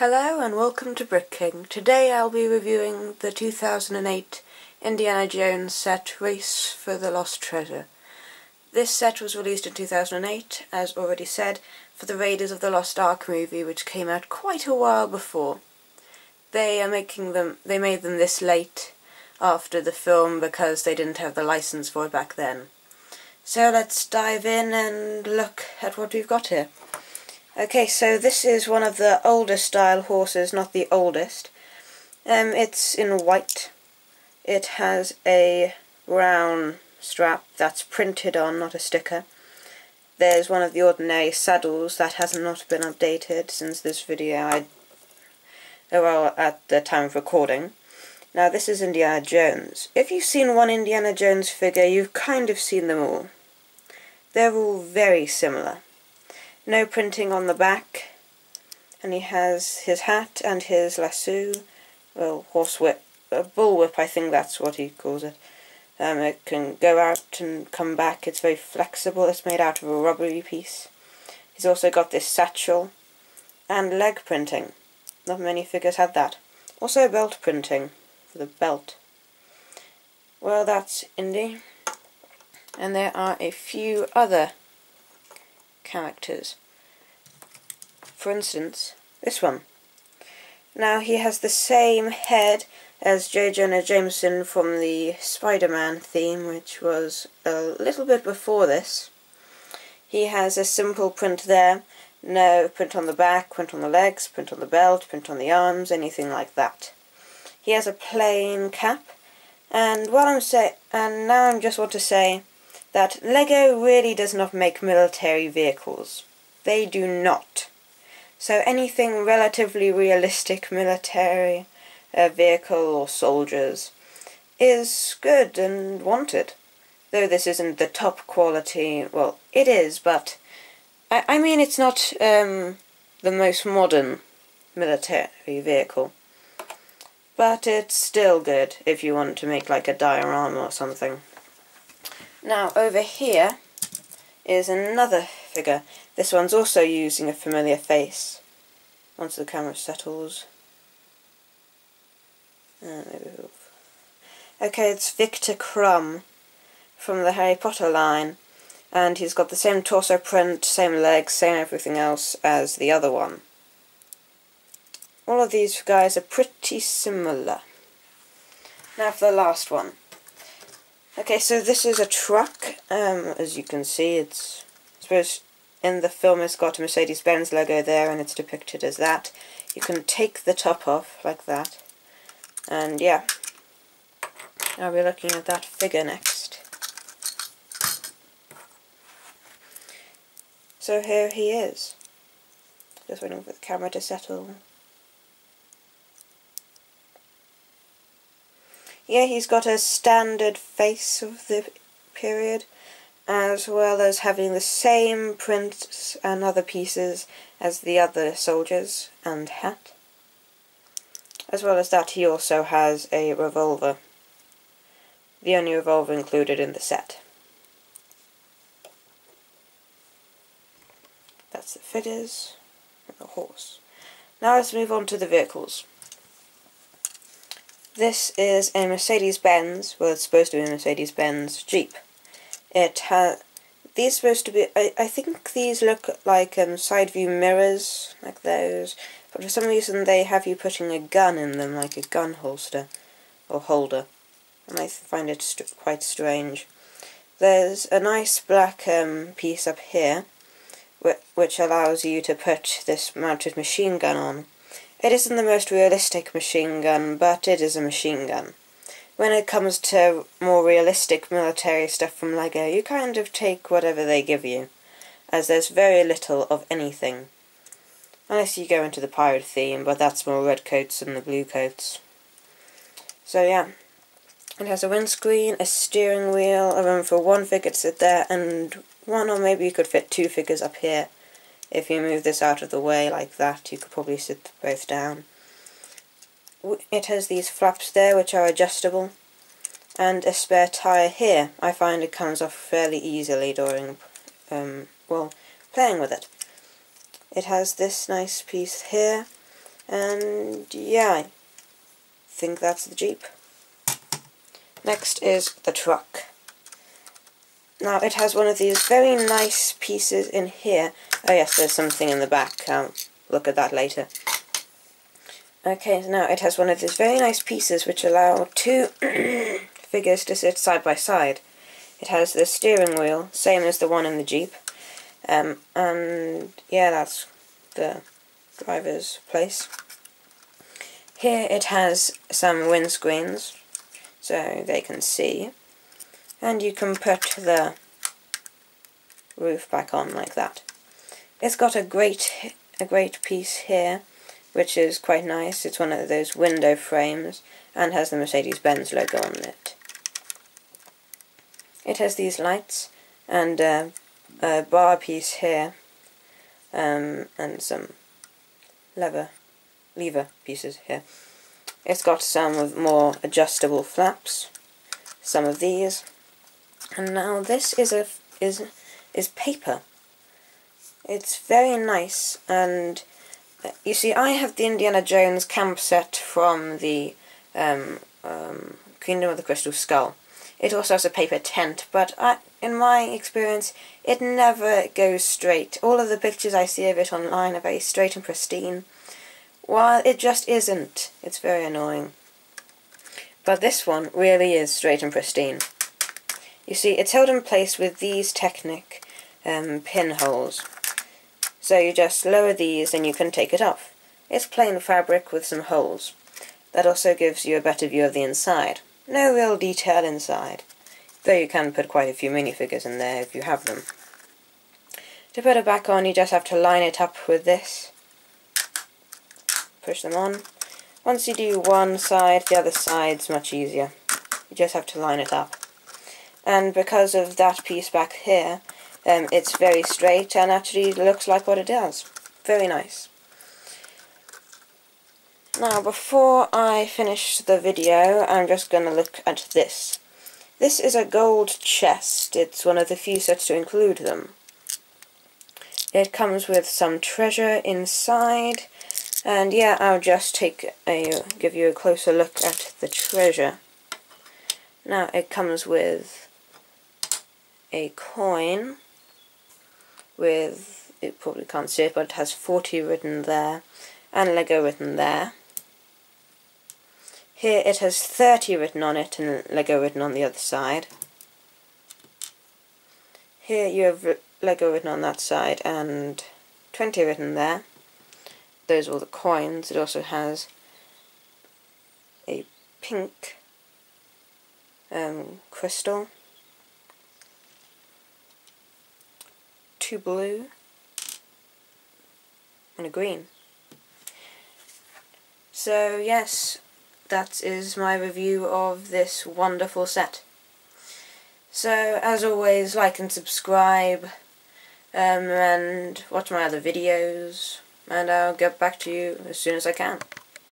Hello and welcome to Brick King. Today I'll be reviewing the 2008 Indiana Jones set Race for the Lost Treasure. This set was released in 2008, as already said, for the Raiders of the Lost Ark movie, which came out quite a while before. They made them this late after the film because they didn't have the license for it back then. So let's dive in and look at what we've got here. Okay, so this is one of the older style horses, not the oldest. It's in white. It has a brown strap that's printed on, not a sticker. There's one of the ordinary saddles that has not been updated since this video, at the time of recording. Now this is Indiana Jones. If you've seen one Indiana Jones figure, you've kind of seen them all. They're all very similar. No printing on the back, and he has his hat and his lasso, well, horsewhip, a bullwhip, I think that's what he calls it. It can go out and come back. It's very flexible. It's made out of a rubbery piece. He's also got this satchel and leg printing. Not many figures had that. Also belt printing for the belt. Well, that's Indy. And there are a few other characters. For instance, this one. Now he has the same head as J. Jonah Jameson from the Spider-Man theme, which was a little bit before this. He has a simple print there, no print on the back, print on the legs, print on the belt, print on the arms, anything like that. He has a plain cap, and now I just want to say that LEGO really does not make military vehicles. They do not. So anything relatively realistic military vehicle or soldiers is good and wanted. Though this isn't the top quality, well, it is, but I mean it's not the most modern military vehicle. But it's still good if you want to make like a diorama or something. Now over here is another figure. This one's also using a familiar face. Once the camera settles. Okay, it's Victor Crumb from the Harry Potter line, and he's got the same torso print, same legs, same everything else as the other one. All of these guys are pretty similar. Now for the last one. Okay, so this is a truck. As you can see, I suppose in the film it's got a Mercedes-Benz logo there, and it's depicted as that. You can take the top off like that, and yeah, I'll be looking at that figure next. So here he is. Just waiting for the camera to settle. Yeah, he's got a standard face of the period, as well as having the same prints and other pieces as the other soldiers and hat. As well as that, he also has a revolver. The only revolver included in the set. That's the figures and the horse. Now let's move on to the vehicles. This is a Mercedes-Benz, well it's supposed to be a Mercedes-Benz Jeep. These supposed to be, I think these look like side view mirrors, like those, but for some reason they have you putting a gun in them, like a gun holster, or holder, and I find it quite strange. There's a nice black piece up here, which allows you to put this mounted machine gun on. It isn't the most realistic machine gun, but it is a machine gun. When it comes to more realistic military stuff from LEGO, you kind of take whatever they give you, as there's very little of anything. Unless you go into the pirate theme, but that's more red coats than the blue coats. So yeah, it has a windscreen, a steering wheel, a room for one figure to sit there, and one or maybe you could fit two figures up here. If you move this out of the way like that, you could probably sit both down. It has these flaps there which are adjustable, and a spare tyre here. I find it comes off fairly easily during, playing with it. It has this nice piece here, And yeah, I think that's the Jeep. Next is the truck. Now it has one of these very nice pieces in here. Oh yes, there's something in the back. I'll look at that later. Okay, so now it has one of these very nice pieces which allow two figures to sit side by side. It has the steering wheel, same as the one in the Jeep. And yeah, that's the driver's place. Here it has some windscreens, so they can see. And you can put the roof back on like that. It's got a great piece here, which is quite nice. It's one of those window frames and has the Mercedes-Benz logo on it. It has these lights and a bar piece here, and some lever pieces here. It's got some more adjustable flaps, some of these, and now this is paper. It's very nice, and you see, I have the Indiana Jones camp set from the Kingdom of the Crystal Skull. It also has a paper tent, but in my experience, it never goes straight. All of the pictures I see of it online are very straight and pristine, while it just isn't. It's very annoying. But this one really is straight and pristine. You see, it's held in place with these Technic pinholes. So you just lower these and you can take it off. It's plain fabric with some holes. That also gives you a better view of the inside. No real detail inside, though you can put quite a few minifigures in there if you have them. To put it back on, you just have to line it up with this. Push them on. Once you do one side, the other side's much easier. You just have to line it up. And because of that piece back here, it's very straight and actually looks like what it does. Very nice. Now, before I finish the video, I'm just going to look at this. This is a gold chest. It's one of the few sets to include them. It comes with some treasure inside, and yeah, I'll just give you a closer look at the treasure. Now, it comes with a coin with, you probably can't see it, but it has 40 written there, and Lego written there. Here it has 30 written on it and Lego written on the other side. Here you have Lego written on that side and 20 written there. Those are all the coins. It also has a pink crystal, 2 blue, and a green. So yes, that is my review of this wonderful set. So as always, like and subscribe, and watch my other videos, and I'll get back to you as soon as I can.